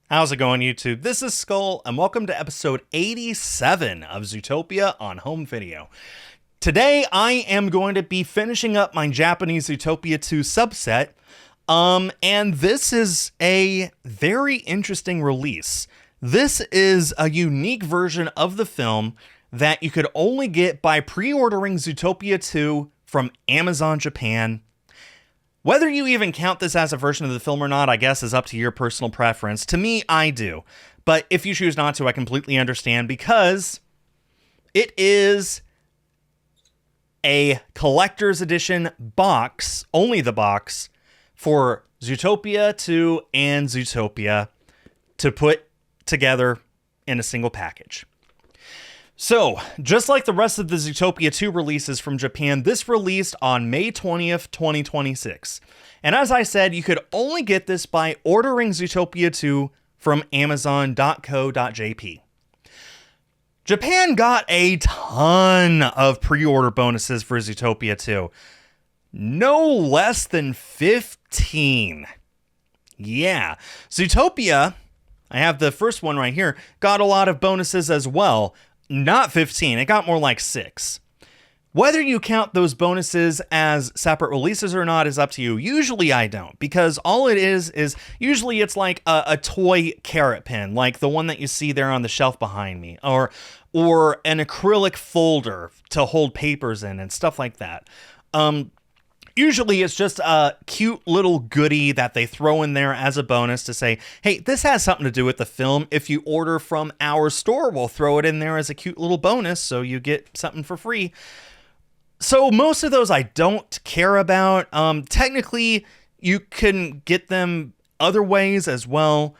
How's it going, YouTube? This is Skull, and welcome to episode 87 of Zootopia on home video. Today, I am going to be finishing up my Japanese Zootopia 2 subset, and this is a very interesting release. This is a unique version of the film that you could only get by pre-ordering Zootopia 2 from Amazon Japan. Whether you even count this as a version of the film or not, I guess is up to your personal preference. To me, I do. But if you choose not to, I completely understand because it is a collector's edition box, only the box, for Zootopia 2 and Zootopia to put together in a single package. So, just like the rest of the Zootopia 2 releases from Japan, this released on May 20th, 2026. And as I said, you could only get this by ordering Zootopia 2 from Amazon.co.jp. Japan got a ton of pre-order bonuses for Zootopia 2. No less than 15. Yeah. Zootopia, I have the first one right here, got a lot of bonuses as well. Not 15, it got more like 6. Whether you count those bonuses as separate releases or not is up to you. Usually I don't, because all it is usually it's like a toy carrot pin, like the one that you see there on the shelf behind me, or an acrylic folder to hold papers in and stuff like that. Usually it's just a cute little goodie that they throw in there as a bonus to say, hey, this has something to do with the film. If you order from our store, we'll throw it in there as a cute little bonus so you get something for free. So most of those I don't care about. Technically, you can get them other ways as well.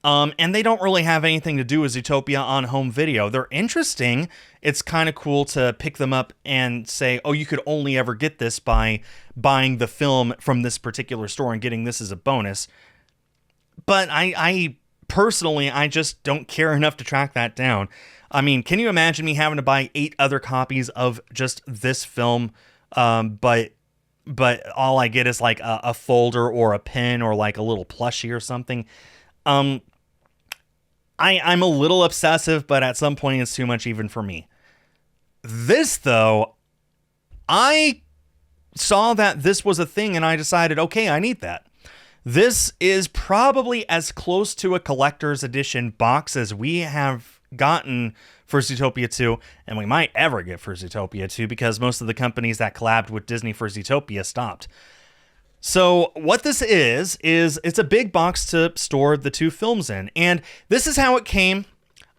And they don't really have anything to do with Zootopia on home video. They're interesting. It's kind of cool to pick them up and say, oh, you could only ever get this by buying the film from this particular store and getting this as a bonus. But I personally, I just don't care enough to track that down. I mean, can you imagine me having to buy 8 other copies of just this film, but all I get is like a folder or a pin or like a little plushie or something? I'm a little obsessive, but at some point it's too much even for me. This, though, I saw that this was a thing and I decided, okay, I need that. This is probably as close to a collector's edition box as we have gotten for Zootopia 2, and we might ever get for Zootopia 2 because most of the companies that collabed with Disney for Zootopia stopped. So what this is it's a big box to store the 2 films in. And this is how it came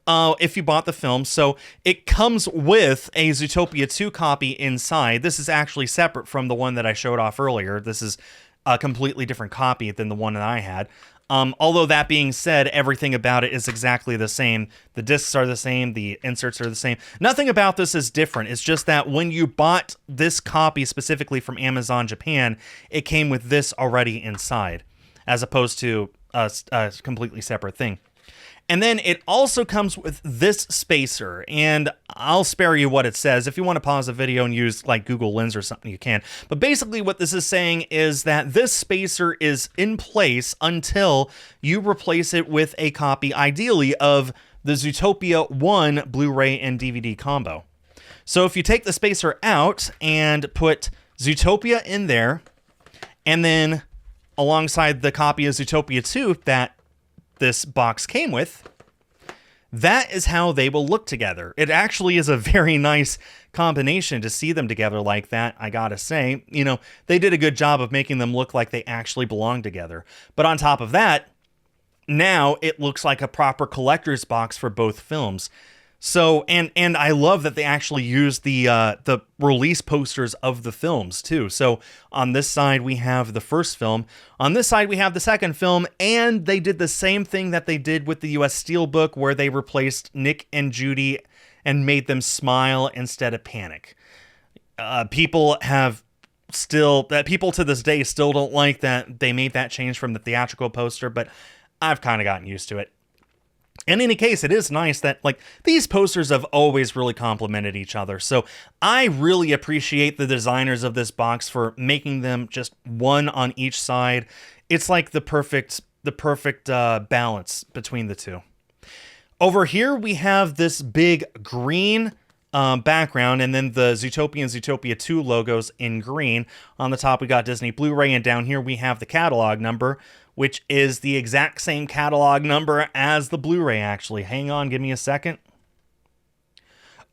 if you bought the film. So it comes with a Zootopia 2 copy inside. This is actually separate from the one that I showed off earlier. This is a completely different copy than the one that I had. Although that being said, everything about it is exactly the same. The discs are the same. The inserts are the same. Nothing about this is different. It's just that when you bought this copy specifically from Amazon Japan, it came with this already inside, as opposed to a completely separate thing. And then it also comes with this spacer, and I'll spare you what it says. If you want to pause the video and use like Google Lens or something, you can. But basically what this is saying is that this spacer is in place until you replace it with a copy, ideally, of the Zootopia 1 Blu-ray and DVD combo. So if you take the spacer out and put Zootopia in there, and then alongside the copy of Zootopia 2 that this box came with, that is how they will look together. It actually is a very nice combination to see them together like that, I gotta say. You know, they did a good job of making them look like they actually belong together. But on top of that, now it looks like a proper collector's box for both films. So, and I love that they actually used the release posters of the films too. So on this side we have the first film, on this side we have the second film, and they did the same thing that they did with the US Steelbook, where they replaced Nick and Judy and made them smile instead of panic. People to this day still don't like that they made that change from the theatrical poster, but I've kind of gotten used to it. In any case, it is nice that, like, these posters have always really complemented each other. So I really appreciate the designers of this box for making them just one on each side. It's like the perfect the perfect balance between the two. Over here, we have this big green background, and then the Zootopia and Zootopia 2 logos in green. On the top, we got Disney Blu-ray, and down here we have the catalog number, which is the exact same catalog number as the Blu-ray, actually. Hang on, give me a second.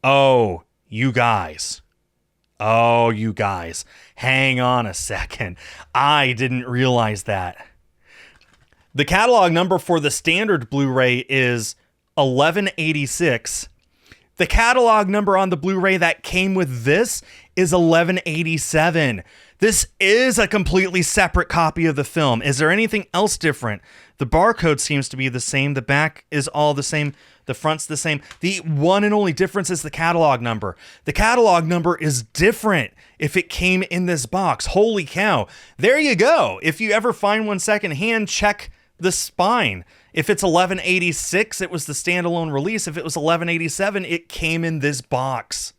Oh, you guys. Hang on a second. I didn't realize that. The catalog number for the standard Blu-ray is 1186. The catalog number on the Blu-ray that came with this is 1187. This is a completely separate copy of the film. Is there anything else different? The barcode seems to be the same. The back is all the same. The front's the same. The one and only difference is the catalog number. The catalog number is different if it came in this box. Holy cow. There you go. If you ever find one secondhand, check the spine. If it's 1186, it was the standalone release. If it was 1187, it came in this box.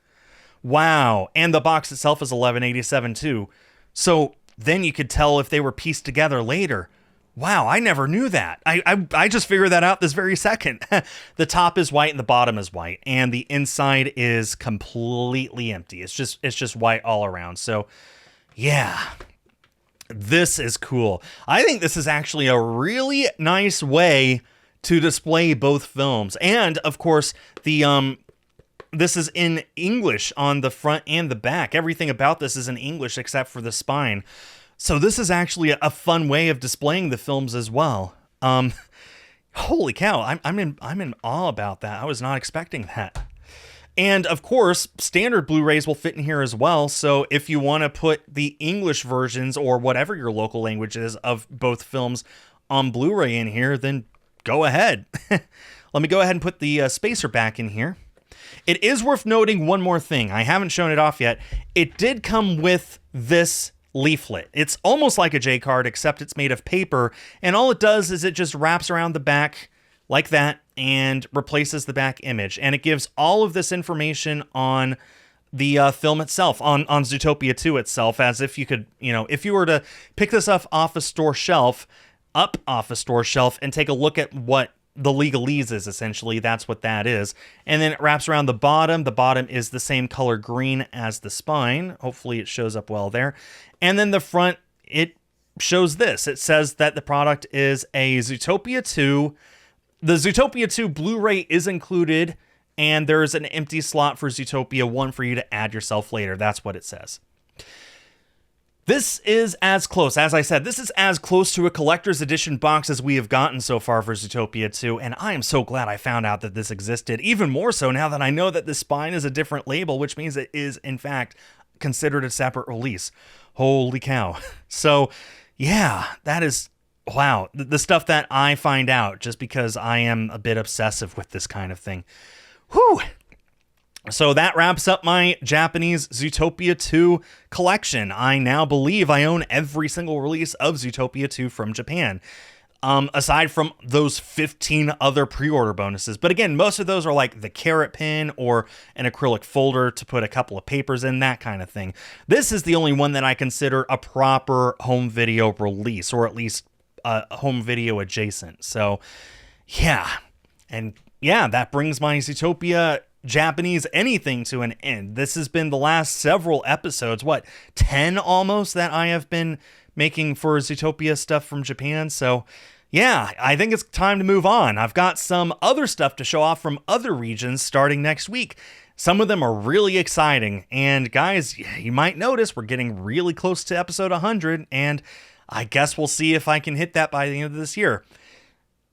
Wow. And the box itself is 1187 too. So then you could tell if they were pieced together later. Wow, I never knew that. I just figured that out this very second. The top is white and the bottom is white, and the inside is completely empty. It's just white all around. So, yeah. This is cool. I think this is actually a really nice way to display both films. And of course, this is in English on the front and the back. Everything about this is in English except for the spine. So this is actually a fun way of displaying the films as well. Holy cow, I'm in awe about that. I was not expecting that. And of course, standard Blu-rays will fit in here as well. So if you want to put the English versions or whatever your local language is of both films on Blu-ray in here, then go ahead. Let me go ahead and put the spacer back in here. It is worth noting one more thing. I haven't shown it off yet. It did come with this leaflet. It's almost like a J-card, except it's made of paper. And all it does is it just wraps around the back like that and replaces the back image. And it gives all of this information on the film itself, on Zootopia 2 itself, as if you could, if you were to pick this up off a store shelf, and take a look at what the legalese is, essentially. That's what that is. And then it wraps around the bottom. The bottom is the same color green as the spine. Hopefully it shows up well there. And then the front, it shows this. It says that the product is a Zootopia 2. The Zootopia 2 Blu-ray is included, and there's an empty slot for Zootopia 1 for you to add yourself later. That's what it says. This is as close, as I said, this is as close to a collector's edition box as we have gotten so far for Zootopia 2, and I am so glad I found out that this existed, even more so now that I know that the spine is a different label, which means it is, in fact, considered a separate release. Holy cow. So, yeah, that is, wow, the stuff that I find out just because I am a bit obsessive with this kind of thing. Whew! So that wraps up my Japanese Zootopia 2 collection. I now believe I own every single release of Zootopia 2 from Japan, aside from those 15 other pre-order bonuses. But again, most of those are like the carrot pin or an acrylic folder to put a couple of papers in, that kind of thing. This is the only one that I consider a proper home video release, or at least home video adjacent. So, yeah. And yeah, that brings my Zootopia Japanese anything to an end. This has been the last several episodes, 10 almost, that I have been making for Zootopia stuff from Japan. So yeah, I think it's time to move on. I've got some other stuff to show off from other regions starting next week. Some of them are really exciting. And guys, you might notice we're getting really close to episode 100, and I guess we'll see if I can hit that by the end of this year.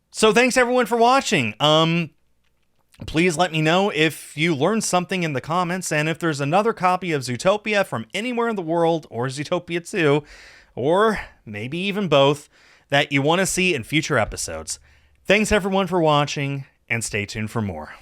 So thanks everyone for watching. Please let me know if you learned something in the comments, and if there's another copy of Zootopia from anywhere in the world, or Zootopia 2, or maybe even both, that you want to see in future episodes. Thanks everyone for watching, and stay tuned for more.